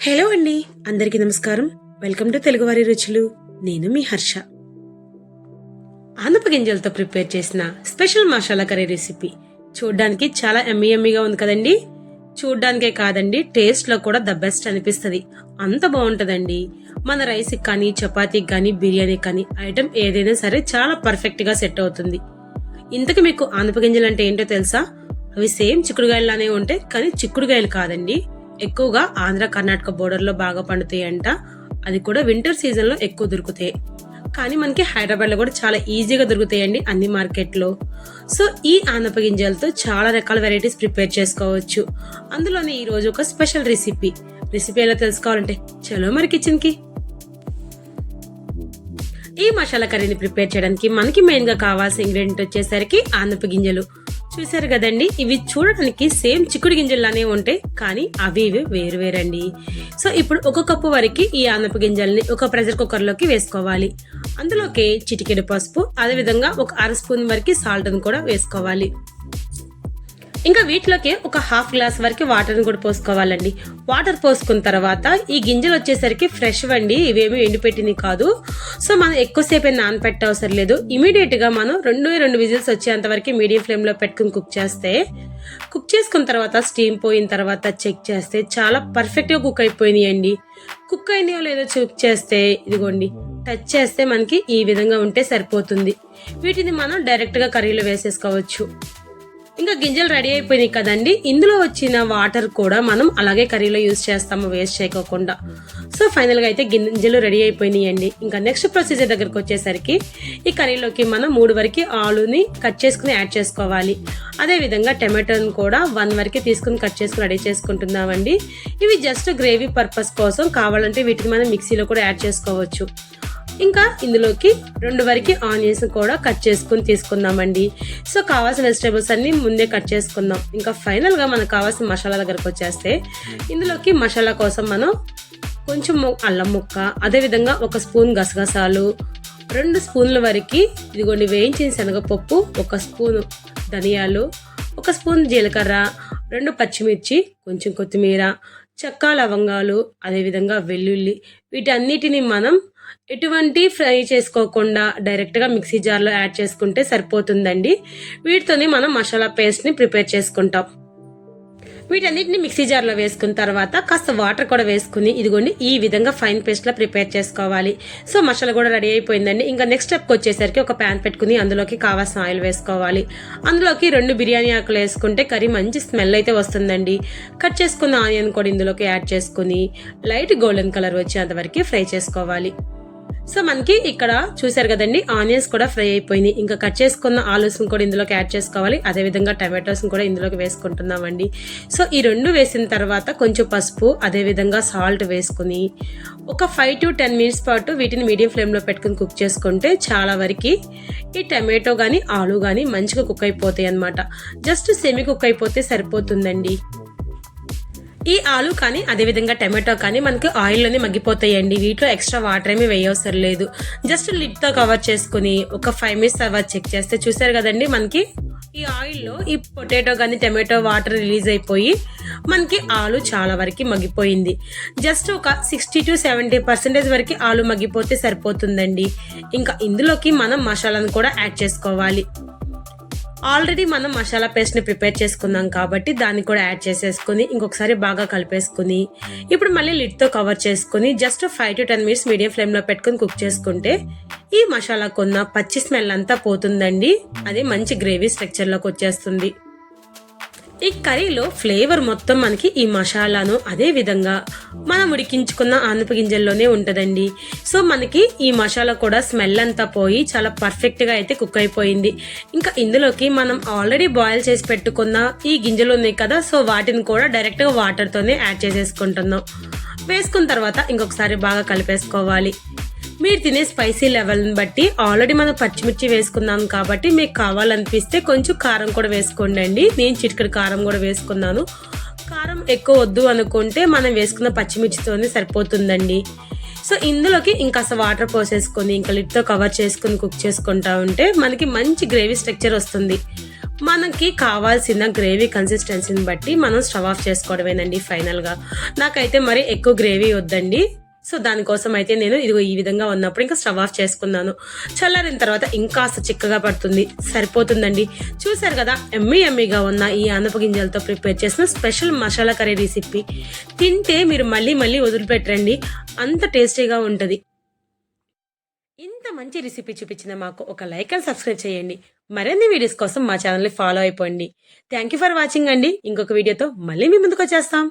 Hello అండి, అందరికీ నమస్కారం. వెల్కమ్ టు తెలుగువారి రుచులు. నేను మీ హర్ష. ఆనప గింజలతో ప్రిపేర్ చేసిన స్పెషల్ మసాలా కర్రీ రెసిపీ చూడ్డానికి చాలా ఎమ్మీగా ఉంది కదండి. చూడ్డానికే కాదండి, టేస్ట్ లో కూడా ద బెస్ట్ అనిపిస్తుంది. అంత బాగుంటదండి. మన రైస్ కానీ, చపాతీకి కానీ, బిర్యానీ కానీ ఐటమ్ ఏదైనా సరే చాలా పర్ఫెక్ట్ గా సెట్ అవుతుంది. ఇంతకు మీకు ఆనప గింజలు అంటే ఏంటో తెలుసా? అవి సేమ్ చిక్కుడుగాయలానే ఉంటాయి, కానీ చిక్కుడుగాయలు కాదండి. ఎక్కువగా ఆంధ్ర కర్ణాటక బోర్డర్ లో బాగా పండుతాయి అంట. అది కూడా వింటర్ సీజన్ లో ఎక్కువ దొరుకుతాయి. కానీ మనకి హైదరాబాద్ లో కూడా చాలా ఈజీగా దొరుకుతాయండి అన్ని మార్కెట్ లో. సో ఈ ఆనప గింజలతో చాలా రకాల వెరైటీస్ ప్రిపేర్ చేసుకోవచ్చు. అందులోనే ఈ రోజు ఒక స్పెషల్ రెసిపీ ఎలా తెలుసుకోవాలంటే చలో మరి కిచెన్ కి. ఈ మసాలా కర్రీని ప్రిపేర్ చేయడానికి మనకి మెయిన్ గా కావాల్సిన ఇంగ్రీడియంట్ వచ్చేసరికి ఆనప గింజలు. చూసారు కదండి, ఇవి చూడడానికి సేమ్ చిక్కుడు గింజల్లానే ఉంటాయి, కానీ అవి వేరువేరండి. సో ఇప్పుడు ఒక కప్పు వరకు ఈ ఆనప గింజల్ని ఒక ప్రెషర్ కుక్కర్ లోకి వేసుకోవాలి. అందులోకి చిటికెడు పసుపు, అదే విధంగా ఒక అర స్పూన్ వరకు సాల్ట్ ని కూడా వేసుకోవాలి. ఇంకా వీటిలోకి ఒక హాఫ్ గ్లాస్ వరకు వాటర్ ని కూడా పోసుకోవాలండి. వాటర్ పోసుకున్న తర్వాత ఈ గింజలు వచ్చేసరికి ఫ్రెష్ వండి, ఇవేమి ఎండిపెట్టినవి కాదు. సో మనం ఎక్కువసేపు నానపెట్ట అవసరం లేదు. ఇమీడియట్ గా మనం రెండు విజిల్స్ వచ్చేంత వరకు మీడియం ఫ్లేమ్ లో పెట్టుకుని కుక్ చేసుకున్న తర్వాత స్టీమ్ పోయిన తర్వాత చెక్ చేస్తే చాలా పర్ఫెక్ట్ గా కుక్ అయిపోయినాయండి. కుక్ అయినాయో లేదో చెక్ చేస్తే ఇదిగోండి, టచ్ చేస్తే మనకి ఈ విధంగా ఉంటే సరిపోతుంది. వీటిని మనం డైరెక్ట్ గా కర్రీలో వేసేసుకోవచ్చు. ఇంకా గింజలు రెడీ అయిపోయినాయి కదండి. ఇందులో వచ్చిన వాటర్ కూడా మనం అలాగే కర్రీలో యూజ్ చేస్తాము, వేస్ట్ చేయకోకుండా. సో ఫైనల్ గా అయితే గింజలు రెడీ అయిపోయినాయండి. ఇంకా నెక్స్ట్ ప్రొసీజర్ దగ్గరకు వచ్చేసరికి ఈ కర్రీలోకి మనం 3 వరకు ఆలుని కట్ చేసుకుని యాడ్ చేసుకోవాలి. అదే విధంగా టమాటోని కూడా 1 వరకు తీసుకుని కట్ చేసుకుని రెడీ చేసుకుంటున్నామండి. ఇవి జస్ట్ గ్రేవీ పర్పస్ కోసం, కావాలంటే వీటిని మనం మిక్సీలో కూడా యాడ్ చేసుకోవచ్చు. ఇంకా ఇందులోకి 2 వరకు ఆనియన్స్ కూడా కట్ చేసుకుని తీసుకుందామండి. సో కావాల్సిన వెజిటేబుల్స్ అన్ని ముందే కట్ చేసుకుందాం. ఇంకా ఫైనల్ గా మనకు కావాల్సిన మసాలా దగ్గరకు వచ్చేస్తే ఇందులోకి మసాలా కోసం మనం కొంచెం అల్లం ముక్క, అదే విధంగా 1 స్పూన్ గసగసాలు, 2 స్పూన్ల వరకు ఇదిగోండి వేయించిన శనగపప్పు, 1 స్పూన్ ధనియాలు, 1 స్పూన్ జీలకర్ర, 2 పచ్చిమిర్చి, కొంచెం కొత్తిమీర, చెక్క లవంగాలు, అదే విధంగా వెల్లుల్లి, వీటన్నిటిని మనం ఎటువంటి ఫ్రై చేసుకోకుండా డైరెక్ట్ గా మిక్సీ జార్ లో యాడ్ చేసుకుంటే సరిపోతుందండి. వీటితోనే మనం మసాలా పేస్ట్ ని ప్రిపేర్ చేసుకుంటాం. వీటన్నిటిని మిక్సీ జార్ లో వేసుకున్న తర్వాత కాస్త వాటర్ కూడా వేసుకుని ఇదిగోండి ఈ విధంగా ఫైన్ పేస్ట్ లా ప్రిపేర్ చేసుకోవాలి. సో మసాలా కూడా రెడీ అయిపోయిందండి. ఇంకా నెక్స్ట్ స్టెప్ వచ్చేసరికి ఒక ప్యాన్ పెట్టుకుని అందులోకి కావాల్సిన ఆయిల్ వేసుకోవాలి. అందులోకి 2 బిర్యానీ ఆకులు వేసుకుంటే కర్రీ మంచి స్మెల్ అయితే వస్తుందండి. కట్ చేసుకున్న ఆనియన్ కూడా ఇందులోకి యాడ్ చేసుకుని లైట్ గోల్డెన్ కలర్ వచ్చేంత వరకు ఫ్రై చేసుకోవాలి. సో మనకి ఇక్కడ చూసారు కదండి, ఆనియన్స్ కూడా ఫ్రై అయిపోయింది. ఇంకా కట్ చేసుకున్న ఆలూస్ కూడా ఇందులోకి యాడ్ చేసుకోవాలి. అదే విధంగా టమాటోస్ కూడా ఇందులోకి వేసుకుంటున్నామండి. సో ఈ 2 వేసిన తర్వాత కొంచెం పసుపు, అదే విధంగా సాల్ట్ వేసుకుని ఒక 5 to 10 మినిట్స్ పాటు వీటిని మీడియం ఫ్లేమ్ లో పెట్టుకుని కుక్ చేసుకుంటే చాలా వరకు ఈ టమాటో గానీ ఆలు గానీ మంచిగా కుక్ అయిపోతాయి అన్నమాట. జస్ట్ సెమీ కుక్ అయిపోతే సరిపోతుందండి. ఈ ఆలు కానీ అదే విధంగా టమాటో కానీ మనకి ఆయిల్లోనే మగ్గిపోతాయండి. వీటిలో ఎక్స్ట్రా వాటర్ ఏమీ వేయవసరం లేదు. జస్ట్ లిడ్ తో కవర్ చేసుకుని ఒక 5 మినిట్స్ తర్వాత చెక్ చేస్తే చూసారు కదండి, మనకి ఈ ఆయిల్లో ఈ పొటాటో కానీ టమాటో వాటర్ రిలీజ్ అయిపోయి మనకి ఆలు చాలా వరకు మగ్గిపోయింది. జస్ట్ ఒక 60 to 70% వరకు ఆలు మగ్గిపోతే సరిపోతుందండి. ఇంకా ఇందులోకి మనం మసాలాను కూడా యాడ్ చేసుకోవాలి. ఆల్రెడీ మనం మసాలా పేస్ట్ ని ప్రిపేర్ చేసుకున్నాం కాబట్టి దాన్ని కూడా యాడ్ చేసేసుకుని ఇంకొకసారి బాగా కలిపేసుకుని ఇప్పుడు మళ్ళీ లిడ్ తో కవర్ చేసుకుని just 5 to 10 minutes medium flame లో పెట్టుకుని కుక్ చేసుకుంటే ఈ మసాలా కొన్న పచ్చి స్మెల్ అంతా పోతుందండి. అది మంచి గ్రేవీ స్ట్రక్చర్ లోకి వచ్చేస్తుంది. ఈ కర్రీలో ఫ్లేవర్ మొత్తం మనకి ఈ మసాలాను అదే విధంగా మనం ఉడికించుకున్న ఆనప గింజల్లోనే ఉంటదండి. సో మనకి ఈ మసాలా కూడా స్మెల్ అంతా పోయి చాలా పర్ఫెక్ట్ గా అయితే కుక్ అయిపోయింది. ఇంకా ఇందులోకి మనం ఆల్రెడీ బాయిల్ చేసి పెట్టుకున్న ఈ గింజలు ఉన్నాయి కదా, సో వాటిని కూడా డైరెక్ట్ గా వాటర్ తోనే యాడ్ చేసేసుకుంటున్నాం. వేసుకున్న తర్వాత ఇంకొకసారి బాగా కలిపేసుకోవాలి. మీరు తినే స్పైసీ లెవెల్ని బట్టి ఆల్రెడీ మనం పచ్చిమిర్చి వేసుకున్నాం కాబట్టి మీకు కావాలనిపిస్తే కొంచెం కారం కూడా వేసుకోండి. నేను చిటికెడు కారం కూడా వేసుకున్నాను. కారం ఎక్కువ వద్దు అనుకుంటే మనం వేసుకున్న పచ్చిమిర్చితోనే సరిపోతుందండి. సో ఇందులోకి ఇంకాస్త వాటర్ పోసేసుకొని ఇంకా లిడ్ తో కవర్ చేసుకుని కుక్ చేసుకుంటా ఉంటే మనకి మంచి గ్రేవీ స్ట్రక్చర్ వస్తుంది. మనకి కావాల్సిన గ్రేవీ కన్సిస్టెన్సీని బట్టి మనం స్టవ్ ఆఫ్ చేసుకోవడమేనండి ఫైనల్గా. నాకైతే మరి ఎక్కువ గ్రేవీ వద్దండి. సో దానికోసం అయితే నేను ఇదిగో ఈ విధంగా ఉన్నప్పుడు ఇంకా స్టవ్ ఆఫ్ చేసుకున్నాను. చల్లారిన తర్వాత ఇంకాస్త చిక్కగా పడుతుంది, సరిపోతుందండి. చూసారు కదా, ఎమ్మీగా ఉన్న ఈ ఆనప గింజలతో ప్రిపేర్ చేసిన స్పెషల్ మసాలా కర్రీ రెసిపీ. తింటే మీరు మళ్ళీ మళ్ళీ వదిలిపెట్టరండి, అంత టేస్టీగా ఉంటుంది. ఇంత మంచి రెసిపీ చూపించిన మాకు ఒక లైక్ అండ్ సబ్స్క్రైబ్ చేయండి. మరిన్ని వీడియోస్ కోసం మా ఛానల్ని ఫాలో అయిపోండి. థ్యాంక్ యూ ఫర్ వాచింగ్ అండి. ఇంకొక వీడియోతో మళ్ళీ మీ ముందుకు వచ్చేస్తాం.